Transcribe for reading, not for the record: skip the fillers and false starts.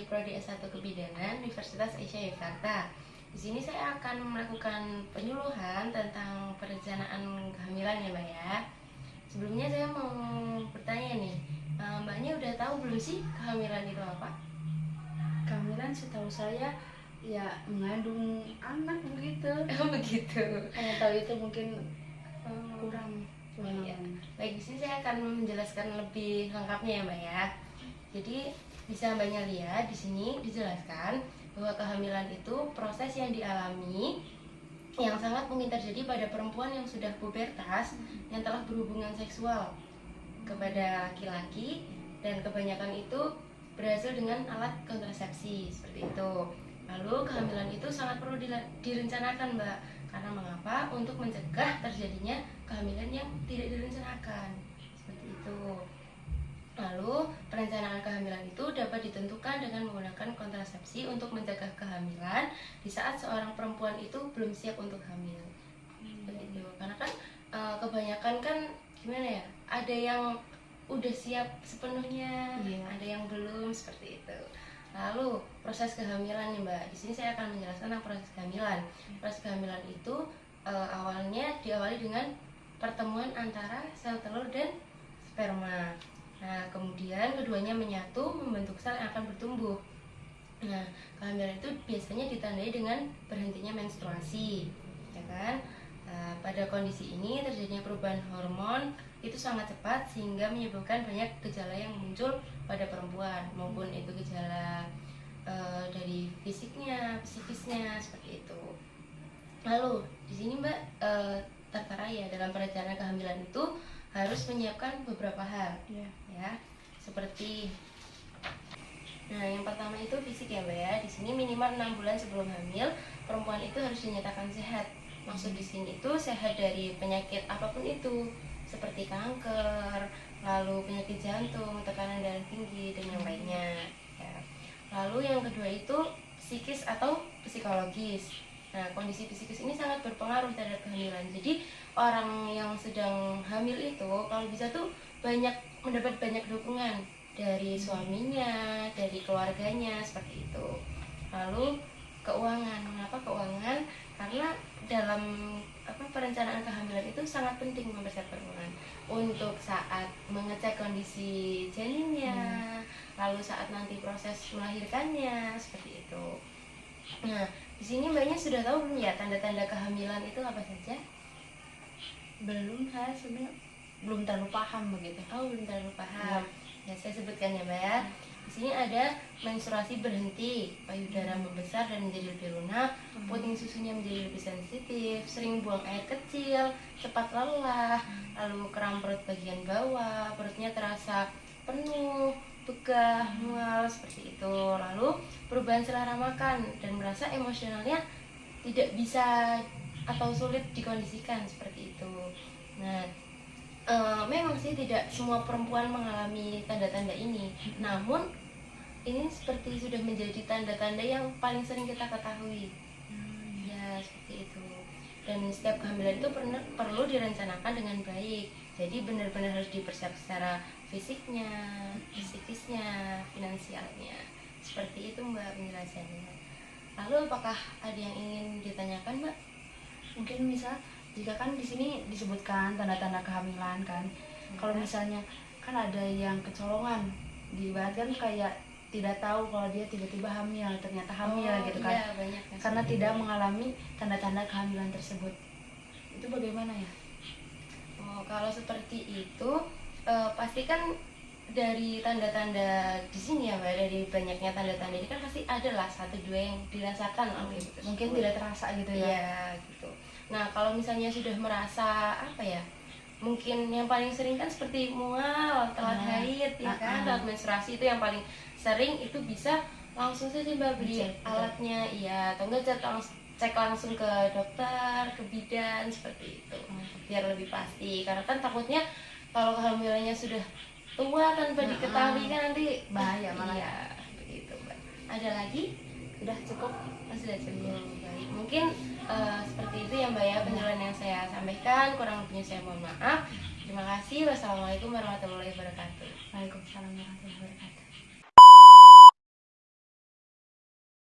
Prodi S1 Kebidanan Universitas Asia Yogyakarta. Di sini saya akan melakukan penyuluhan tentang perencanaan kehamilan ya Mbak ya. Sebelumnya saya mau bertanya nih, Mbaknya udah tahu belum sih kehamilan itu apa? Kehamilan setahu saya ya mengandung anak begitu. Oh begitu. Hanya tahu itu mungkin kurang Iya. Baik, di sini saya akan menjelaskan lebih lengkapnya ya Mbak ya. Jadi bisa Mbaknya lihat di sini dijelaskan bahwa kehamilan itu proses yang dialami yang sangat mungkin terjadi pada perempuan yang sudah pubertas yang telah berhubungan seksual kepada laki-laki, dan kebanyakan itu berhasil dengan alat kontrasepsi seperti itu. Lalu kehamilan itu sangat perlu direncanakan Mbak. Karena mengapa? Untuk mencegah terjadinya kehamilan yang tidak direncanakan seperti itu. Lalu perencanaan kehamilan itu dapat ditentukan dengan menggunakan kontrasepsi untuk mencegah kehamilan di saat seorang perempuan itu belum siap untuk hamil. Begitu. Karena kan kebanyakan kan gimana ya? Ada yang udah siap sepenuhnya, ada yang belum seperti itu. Lalu proses kehamilan nih Mbak. Di sini saya akan menjelaskan tentang proses kehamilan. Proses kehamilan itu awalnya diawali dengan pertemuan antara sel telur dan sperma. Nah, kemudian keduanya menyatu membentuk sel yang akan bertumbuh. Nah, kehamilan itu biasanya ditandai dengan berhentinya menstruasi, ya kan? Nah, pada kondisi ini terjadinya perubahan hormon itu sangat cepat sehingga menyebabkan banyak gejala yang muncul pada perempuan, maupun itu gejala dari fisiknya, psikisnya seperti itu. Lalu di sini Mbak tertera ya, dalam perencanaan kehamilan itu harus menyiapkan beberapa hal, ya, seperti yang pertama itu fisik ya Mbak ya. Di sini minimal 6 bulan sebelum hamil perempuan itu harus dinyatakan sehat. Maksud di sini itu sehat dari penyakit apapun itu, seperti kanker, lalu penyakit jantung, tekanan darah tinggi, dan yang lainnya. Ya. Lalu yang kedua itu psikis atau psikologis. Nah, kondisi psikis ini sangat berpengaruh terhadap kehamilan. Jadi orang yang sedang hamil itu kalau bisa tuh mendapat banyak dukungan dari suaminya, dari keluarganya seperti itu. Lalu keuangan. Mengapa keuangan? Karena dalam perencanaan kehamilan itu sangat penting mempersiapkan keuangan untuk saat mengecek kondisi janinnya, lalu saat nanti proses melahirkannya seperti itu. Nah, di sini Mbaknya sudah tahu belum ya tanda-tanda kehamilan itu apa saja? Belum, saya sebenarnya belum terlalu paham begitu. Oh, belum terlalu paham. Ya, saya sebutkan ya Mbak ya. Di sini ada menstruasi berhenti, payudara membesar dan menjadi lebih lunak, puting susunya menjadi lebih sensitif, sering buang air kecil, cepat lelah, lalu kram perut bagian bawah, perutnya terasa penuh, begah, mual seperti itu. Lalu perubahan selera makan dan merasa emosionalnya tidak bisa atau sulit dikondisikan seperti itu. Nah, memang sih tidak semua perempuan mengalami tanda-tanda ini, namun ini seperti sudah menjadi tanda-tanda yang paling sering kita ketahui. Ya, seperti itu. Dan setiap kehamilan itu perlu direncanakan dengan baik. Jadi benar-benar harus dipersiapkan secara fisiknya, psikisnya, finansialnya. Seperti itu Mbak penjelasannya. Lalu apakah ada yang ingin ditanyakan Mbak? Mungkin misal jika kan di sini disebutkan tanda-tanda kehamilan kan, kalau misalnya kan ada yang kecolongan, diibaratkan kayak tidak tahu kalau dia tiba-tiba hamil, ternyata hamil gitu kan, iya, banyak karena tidak mengalami tanda-tanda kehamilan tersebut. Itu bagaimana ya? Oh, kalau seperti itu pasti kan dari tanda-tanda di sini ya Mbak, dari banyaknya tanda-tanda ini kan pasti adalah satu dua yang dirasakan oleh ibu tersebut. Mungkin tidak terasa gitu ya. Iya, gitu. Nah, kalau misalnya sudah merasa apa ya? Mungkin yang paling sering kan seperti mual, telat haid ya kan, telat menstruasi itu yang paling sering. Itu bisa langsung saja Mbak beli alatnya, iya, atau enggak cek langsung ke dokter, ke bidan seperti itu. Biar lebih pasti. Karena kan takutnya kalau kehamilannya sudah tua tanpa diketahui kan nanti bahaya malah. Iya, begitu Mbak. Ada lagi? Sudah cukup? Sudah cukup. Baik, mungkin seperti itu ya Mbak ya penjelasan yang saya sampaikan. Kurang lebihnya saya mohon maaf. Terima kasih. Wassalamualaikum warahmatullahi wabarakatuh. Waalaikumsalam warahmatullahi wabarakatuh.